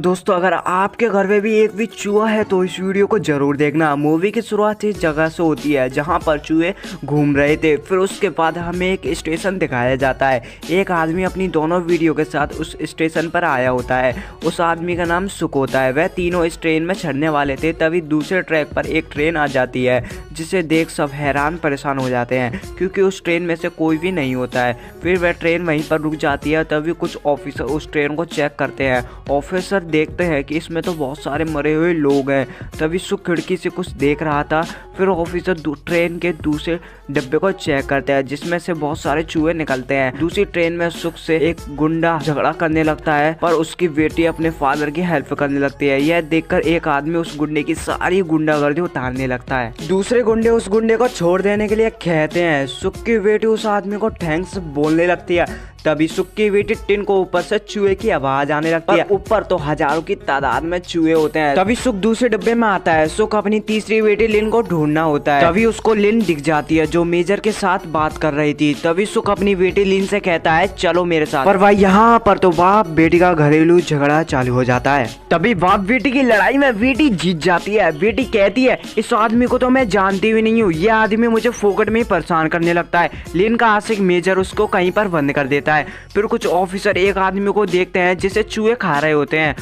दोस्तों अगर आपके घर में भी एक भी चूहा है तो इस वीडियो को जरूर देखना। मूवी की शुरुआत इस जगह से होती है जहां पर चूहे घूम रहे थे। फिर उसके बाद हमें एक स्टेशन दिखाया जाता है। एक आदमी अपनी दोनों वीडियो के साथ उस स्टेशन पर आया होता है। उस आदमी का नाम सुख होता है। वह तीनों इस ट्रेन में चढ़ने वाले थे, तभी दूसरे ट्रैक पर एक ट्रेन आ जाती है जिसे देख सब हैरान परेशान हो जाते हैं क्योंकि उस ट्रेन में से कोई भी नहीं होता है। फिर वह ट्रेन वहीं पर रुक जाती है, तभी कुछ ऑफिसर उस ट्रेन को चेक करते हैं। ऑफिसर देखते हैं कि इसमें तो बहुत सारे मरे हुए लोग हैं। तभी सुख खिड़की से कुछ देख रहा था। फिर ऑफिसर ट्रेन के दूसरे डब्बे को चेक करते हैं जिसमें से बहुत सारे चूहे निकलते हैं। दूसरी ट्रेन में सुख से एक गुंडा झगड़ा करने लगता है पर उसकी बेटी अपने फादर की हेल्प करने लगती है। यह देखकर एक आदमी उस गुंडे की सारी गुंडागर्दी उतारने लगता है। दूसरे गुंडे उस गुंडे को छोड़ देने के लिए कहते हैं। सुख की बेटी उस आदमी को थैंक्स बोलने लगती है। तभी सुख की बेटी टिन को ऊपर से चूहे की आवाज आने लगती है। ऊपर तो हजारों की तादाद में चूहे होते हैं। तभी सुख दूसरे डब्बे में आता है। सुख अपनी तीसरी बेटी लिन को ढूंढना होता है। तभी उसको लिन दिख जाती है जो मेजर के साथ बात कर रही थी। तभी सुख अपनी बेटी लिन से कहता है चलो मेरे साथ। पर भाई यहाँ पर तो बाप बेटी का घरेलू झगड़ा चालू हो जाता है। तभी बाप बेटी की लड़ाई में बेटी जीत जाती है। बेटी कहती है इस आदमी को तो मैं जानती भी नहीं हूँ, ये आदमी मुझे फोकट में परेशान करने लगता है। लिन का आशिक मेजर उसको कहीं पर बंद कर देता है। फिर कुछ ऑफिसर एक आदमी को देखते हैं जिसे चूहे खा रहे होते हैं।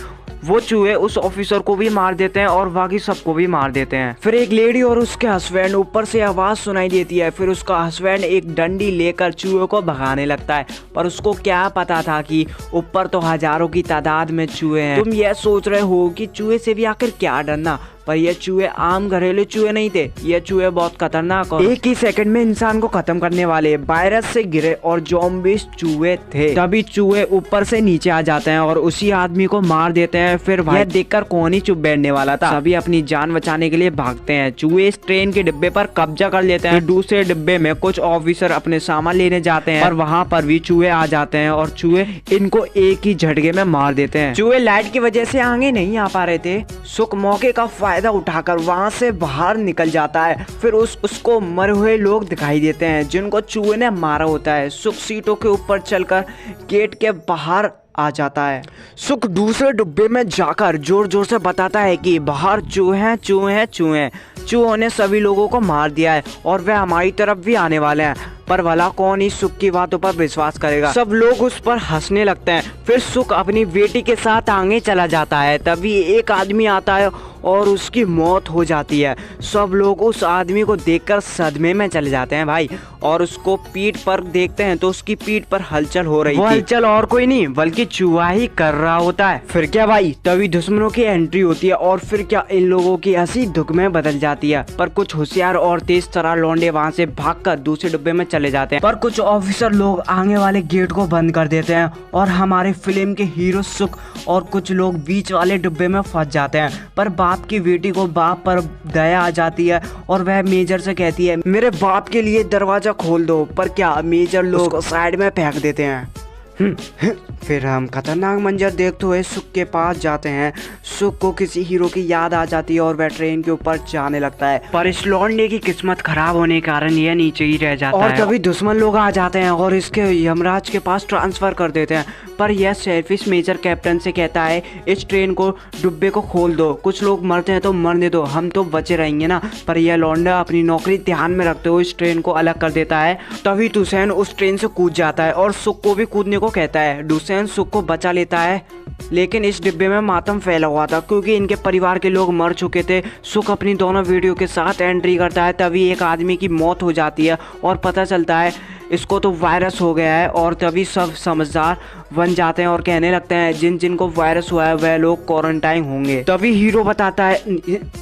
वो चूहे उस ऑफिसर को भी मार देते हैं और बाकी सबको भी मार देते हैं। फिर एक लेडी और उसके हस्बैंड ऊपर से आवाज सुनाई देती है। फिर उसका हस्बैंड एक डंडी लेकर चूहे को भगाने लगता है, पर उसको क्या पता था कि ऊपर तो हजारों की तादाद में चूहे हैं। तुम यह सोच रहे हो कि चूहे से भी आखिर क्या डरना, पर ये चूहे आम घरेलू चूहे नहीं थे। ये चूहे बहुत खतरनाक और एक ही सेकंड में इंसान को खत्म करने वाले वायरस से गिरे और ज़ॉम्बीज़ चूहे थे। तभी चूहे ऊपर से नीचे आ जाते हैं और उसी आदमी को मार देते हैं। फिर यह देखकर कौन ही चुप बैठने वाला था। सभी अपनी जान बचाने के लिए भागते हैं। चूहे इस ट्रेन के डिब्बे पर कब्जा कर लेते हैं। दूसरे डिब्बे में कुछ ऑफिसर अपने सामान लेने जाते हैं और वहाँ पर भी चूहे आ जाते हैं और चूहे इनको एक ही झटके में मार देते हैं। चूहे लाइट की वजह से आगे नहीं आ पा रहे थे। सुख मौके का फायदा उठाकर वहां से बाहर निकल जाता है। फिर उसको मरे हुए लोग दिखाई देते हैं जिनको चूहे ने मारा होता है। सुख सीटों के ऊपर चलकर गेट के बाहर आ जाता है। सुख दूसरे डिब्बे में जाकर जोर जोर से बताता है कि बाहर चूहे हैं, चूहे हैं, चूहे हैं। चूहों ने सभी लोगों को मार दिया है और वह हमारी तरफ भी आने वाले हैं, पर भला कौन इस सुख की बातों पर विश्वास करेगा। सब लोग उस पर हंसने लगते हैं। फिर सुख अपनी बेटी के साथ आगे चला जाता है। तभी एक आदमी आता है और उसकी मौत हो जाती है। सब लोग उस आदमी को देखकर सदमे में चले जाते हैं भाई, और उसको पीठ पर देखते हैं तो उसकी पीठ पर हलचल हो रही थी। वो हलचल और कोई नहीं बल्कि चूहा ही कर रहा होता है। फिर क्या भाई, तभी दुश्मनों की एंट्री होती है और फिर क्या इन लोगों की हंसी दुख में बदल जाती है। पर कुछ होशियार और तेज तरह लौंडे वहाँ से भागकर दूसरे डिब्बे में चले जाते हैं। पर कुछ ऑफिसर लोग आगे वाले गेट को बंद कर देते हैं और हमारे फिल्म के हीरो सुख और कुछ लोग बीच वाले डिब्बे में फंस जाते हैं। पर बाप की बेटी को बाप पर दया आ जाती है और वह मेजर से कहती है मेरे बाप के लिए दरवाजा खोल दो। पर क्या मेजर लोग उसको साइड में फेंक देते हैं। फिर हम खतरनाक मंजर देखते हुए सुख के पास जाते हैं। सुख को किसी हीरो की याद आ जाती है और वह ट्रेन के ऊपर जाने लगता है, पर इस लौंडे की किस्मत खराब होने के कारण यह नीचे ही रह जाता है। और तभी दुश्मन लोग आ जाते हैं और इसके यमराज के पास ट्रांसफर कर देते हैं। पर यह सेल्फिश मेजर कैप्टन से कहता है इस ट्रेन को डिब्बे को खोल दो, कुछ लोग मरते हैं तो मरने दो, हम तो बचे रहेंगे ना। पर यह लौंडा अपनी नौकरी ध्यान में रखते हुए इस ट्रेन को अलग कर देता है। तभी दुसैन उस ट्रेन से कूद जाता है और सुख को भी कूदने को कहता है। दुसैन सुख को बचा लेता है, लेकिन इस डिब्बे में मातम फैला हुआ था क्योंकि इनके परिवार के लोग मर चुके थे। सुख अपनी दोनों वीडियो के साथ एंट्री करता है। तभी एक आदमी की मौत हो जाती है और पता चलता है इसको तो वायरस हो गया है। और तभी सब समझदार बन जाते हैं और कहने लगते हैं जिन जिन को वायरस हुआ है वह लोग क्वारंटाइन होंगे। तभी हीरो बताता है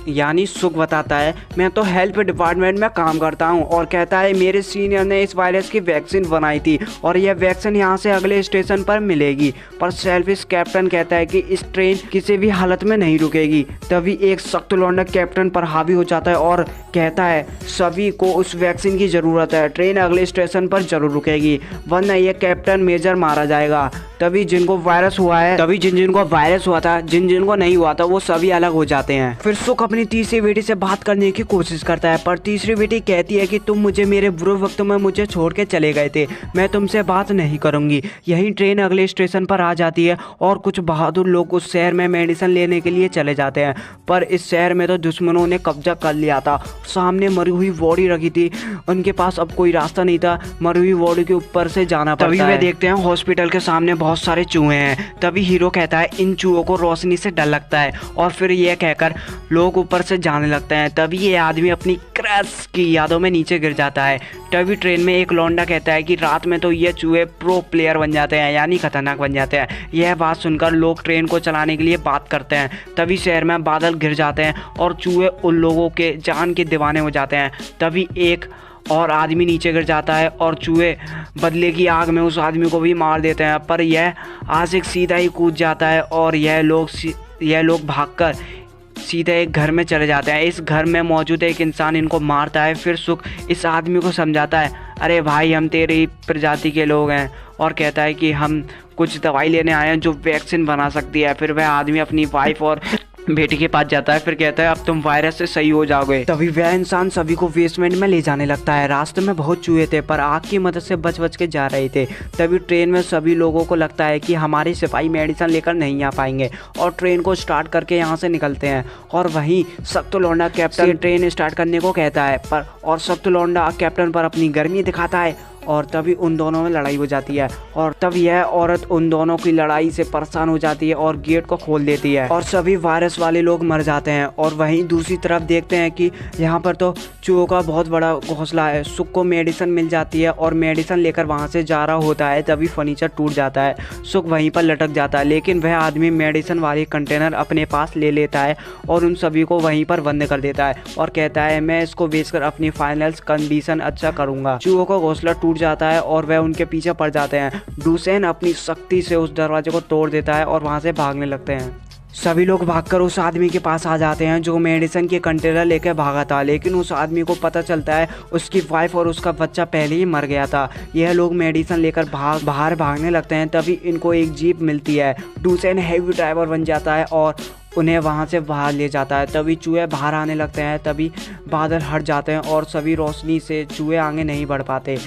यानी सुख बताता है मैं तो हेल्थ डिपार्टमेंट में काम करता हूं, और कहता है मेरे सीनियर ने इस वायरस की वैक्सीन बनाई थी और यह वैक्सीन यहां से अगले स्टेशन पर मिलेगी। पर सेल्फिश कैप्टन कहता है कि इस ट्रेन किसी भी हालत में नहीं रुकेगी। तभी एक सख्त लौंडा कैप्टन पर हावी हो जाता है और कहता है सभी को उस वैक्सीन की जरूरत है, ट्रेन अगले स्टेशन पर पर जरूर रुकेगी, वरना ये कैप्टन मेजर मारा जाएगा। तभी जिनको वायरस हुआ है, तभी जिनको वायरस हुआ था, जिनको नहीं हुआ था, वो सभी अलग हो जाते हैं। फिर सुख अपनी तीसरी बेटी से बात करने की कोशिश करता है, पर तीसरी बेटी कहती है कि तुम मुझे मेरे बुरे वक्त में मुझे छोड़ के चले गए थे, मैं तुमसे बात नहीं करूंगी। यही ट्रेन अगले स्टेशन पर आ जाती है और कुछ बहादुर लोग उस शहर में मेडिसिन लेने के लिए चले जाते हैं, पर इस शहर में तो दुश्मनों ने कब्जा कर लिया था। सामने मरी हुई बॉडी रखी थी, उनके पास अब कोई रास्ता नहीं था, मरी हुई बॉडी के ऊपर से जाना पड़ता है। तभी वे देखते हैं हॉस्पिटल के सामने बहुत सारे चूहे हैं। तभी हीरो कहता है इन चूहों को रोशनी से डर लगता है, और फिर यह कहकर लोग ऊपर से जाने लगते हैं। तभी ये आदमी अपनी क्रैश की यादों में नीचे गिर जाता है। तभी ट्रेन में एक लौंडा कहता है कि रात में तो ये चूहे प्रो प्लेयर बन जाते हैं, यानी खतरनाक बन जाते हैं। यह बात सुनकर लोग ट्रेन को चलाने के लिए बात करते हैं। तभी शहर में बादल घिर जाते हैं और चूहे उन लोगों के जान के दीवाने हो जाते हैं। तभी एक और आदमी नीचे गिर जाता है और चूहे बदले की आग में उस आदमी को भी मार देते हैं, पर यह आशिक सीधा ही कूद जाता है और यह लोग भागकर सीधे एक घर में चले जाते हैं। इस घर में मौजूद एक इंसान इनको मारता है। फिर सुख इस आदमी को समझाता है, अरे भाई हम तेरी प्रजाति के लोग हैं, और कहता है कि हम कुछ दवाई लेने आए हैं जो वैक्सीन बना सकती है। फिर वह आदमी अपनी वाइफ और बेटी के पास जाता है, फिर कहता है अब तुम वायरस से सही हो जाओगे। तभी वह इंसान सभी को बेसमेंट में ले जाने लगता है। रास्ते में बहुत चूहे थे, पर आग की मदद से बच के जा रहे थे। तभी ट्रेन में सभी लोगों को लगता है कि हमारे सिपाही मेडिसिन लेकर नहीं आ पाएंगे, और ट्रेन को स्टार्ट करके यहाँ से निकलते हैं। और वहीं सख्त लौंडा कैप्टन ट्रेन स्टार्ट करने को कहता है, और सख्त लौंडा कैप्टन पर अपनी गर्मी दिखाता है, और तभी उन दोनों में लड़ाई हो जाती है। और तब यह औरत उन दोनों की लड़ाई से परेशान हो जाती है और गेट को खोल देती है, और सभी वायरस वाले लोग मर जाते हैं। और वहीं दूसरी तरफ देखते हैं कि यहाँ पर तो चूहों का बहुत बड़ा घोंसला है। सुख को मेडिसिन मिल जाती है और मेडिसिन लेकर वहाँ से जा रहा होता है। तभी फर्नीचर टूट जाता है, सुख वहीं पर लटक जाता है, लेकिन वह आदमी मेडिसिन वाली कंटेनर अपने पास ले लेता है और उन सभी को वहीं पर बंद कर देता है, और कहता है मैं इसको बेचकर अपनी फाइनल कंडीशन अच्छा करूँगा। चूहों का घोंसला टूट जाता है और वह उनके पीछे पड़ जाते हैं। डुसेन अपनी शक्ति से उस दरवाजे को तोड़ देता है और वहां से भागने लगते हैं। सभी लोग भागकर उस आदमी के पास आ जाते हैं जो मेडिसिन के कंटेनर लेकर भागा था, लेकिन उस आदमी को पता चलता है उसकी वाइफ और उसका बच्चा पहले ही मर गया था। यह लोग मेडिसिन लेकर बाहर भागने लगते हैं। तभी इनको एक जीप मिलती है। डुसेन हैवी ड्राइवर बन जाता है और उन्हें वहां से बाहर ले जाता है। तभी चूहे बाहर आने लगते हैं। तभी बादल हट जाते हैं और सभी रोशनी से चूहे आगे नहीं बढ़ पाते।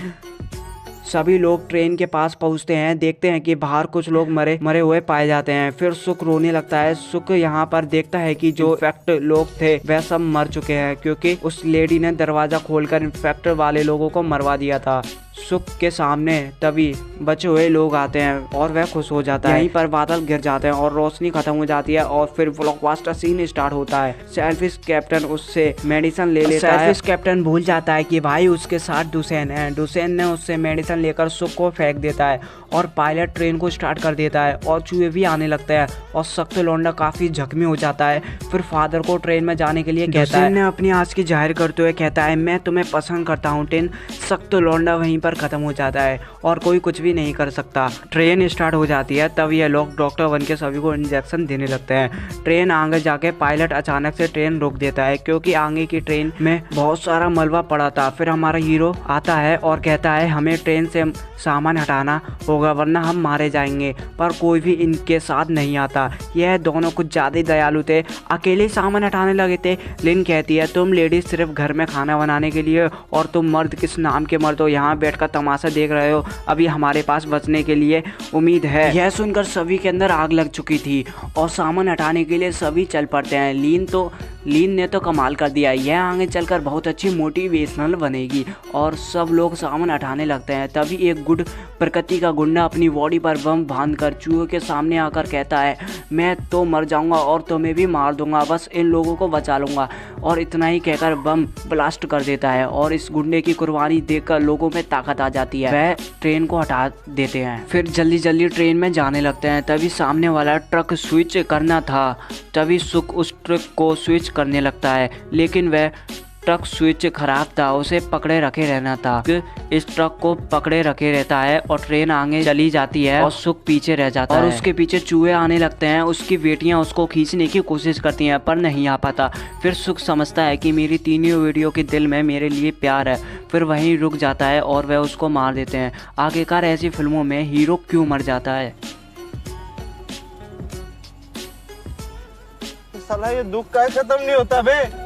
सभी लोग ट्रेन के पास पहुंचते हैं, देखते हैं कि बाहर कुछ लोग मरे हुए पाए जाते हैं। फिर सुख रोने लगता है। सुख यहाँ पर देखता है कि जो इन्फेक्ट लोग थे वह सब मर चुके हैं, क्योंकि उस लेडी ने दरवाजा खोलकर इन्फेक्ट वाले लोगों को मरवा दिया था। सुख के सामने तभी बचे हुए लोग आते हैं और वह खुश हो जाता है। यहीं पर बादल गिर जाते हैं और रोशनी खत्म हो जाती है, और फिर ब्लॉकबस्टर सीन स्टार्ट होता है। सेल्फिश कैप्टन उससे मेडिसिन ले लेता है। सेल्फिश कैप्टन भूल जाता है कि भाई उसके साथ डुसेन है। डुसेन ने उससे मेडिसिन लेकर सुख को फेंक देता है, और पायलट ट्रेन को स्टार्ट कर देता है, और चूहे भी आने लगते हैं, और सख्त लौंडा काफी जख्मी हो जाता है। फिर फादर को ट्रेन में जाने के लिए कहता है। ने अपनी आस की जाहिर करते हुए कहता है मैं तुम्हें पसंद करता हूँ टिन। सख्त लौंडा वहीं पर खत्म हो जाता है और कोई कुछ भी नहीं कर सकता। ट्रेन स्टार्ट हो जाती है। तब ये लोग डॉक्टर बन के सभी को इंजेक्शन देने लगते हैं। ट्रेन आगे जाके पायलट अचानक से ट्रेन रोक देता है, क्योंकि आगे की ट्रेन में बहुत सारा मलबा पड़ा था। फिर हमारा हीरो आता है और कहता है हमें ट्रेन से सामान हटाना होगा वरना हम मारे जाएंगे, पर कोई भी इनके साथ नहीं आता। यह दोनों कुछ ज्यादा ही दयालु थे, अकेले सामान हटाने लगे थे। लिन कहती है तुम लेडीज सिर्फ घर में खाना बनाने के लिए, और तुम मर्द किस नाम के मर्द हो, यहाँ बैठकर तमाशा देख रहे हो, अभी हमारे पास बचने के लिए उम्मीद है। यह सुनकर सभी के अंदर आग लग चुकी थी और सामान हटाने के लिए सभी चल पड़ते हैं। लीन ने तो कमाल कर दिया, यह आगे चलकर बहुत अच्छी मोटिवेशनल बनेगी, और सब लोग सामान हटाने लगते हैं। तभी एक गुड प्रकृति का गुंडा अपनी बॉडी पर बम बांधकर चूहे के सामने आकर कहता है मैं तो मर जाऊंगा और तुम्हें भी मार दूंगा, बस इन लोगों को बचा लूंगा। और इतना ही कहकर बम ब्लास्ट कर देता है, और इस गुंडे की कुर्बानी देखकर लोगों में ताकत आ जाती है। वह ट्रेन को हटा देते हैं। फिर जल्दी जल्दी ट्रेन में जाने लगते हैं। तभी सामने वाला ट्रक स्विच करना था। तभी सुख उस ट्रक को स्विच करने लगता है, लेकिन वह ट्रक स्विच खराब था, उसे पकड़े रखे रहना था। इस ट्रक को पकड़े रखे रहता है और ट्रेन आगे चली जाती है और सुख पीछे रह जाता है और उसके पीछे चूहे आने लगते हैं। उसकी बेटियां उसको खींचने की कोशिश करती हैं पर नहीं आ पाता। फिर सुख समझता है कि मेरी तीनों वीडियो के दिल में मेरे लिए प्यार है, फिर वहीं रुक जाता है और वह उसको मार देते हैं। आखिरकार ऐसी फिल्मों में हीरो क्यों मर जाता है? साला ये दुख का खत्म नहीं होता बे।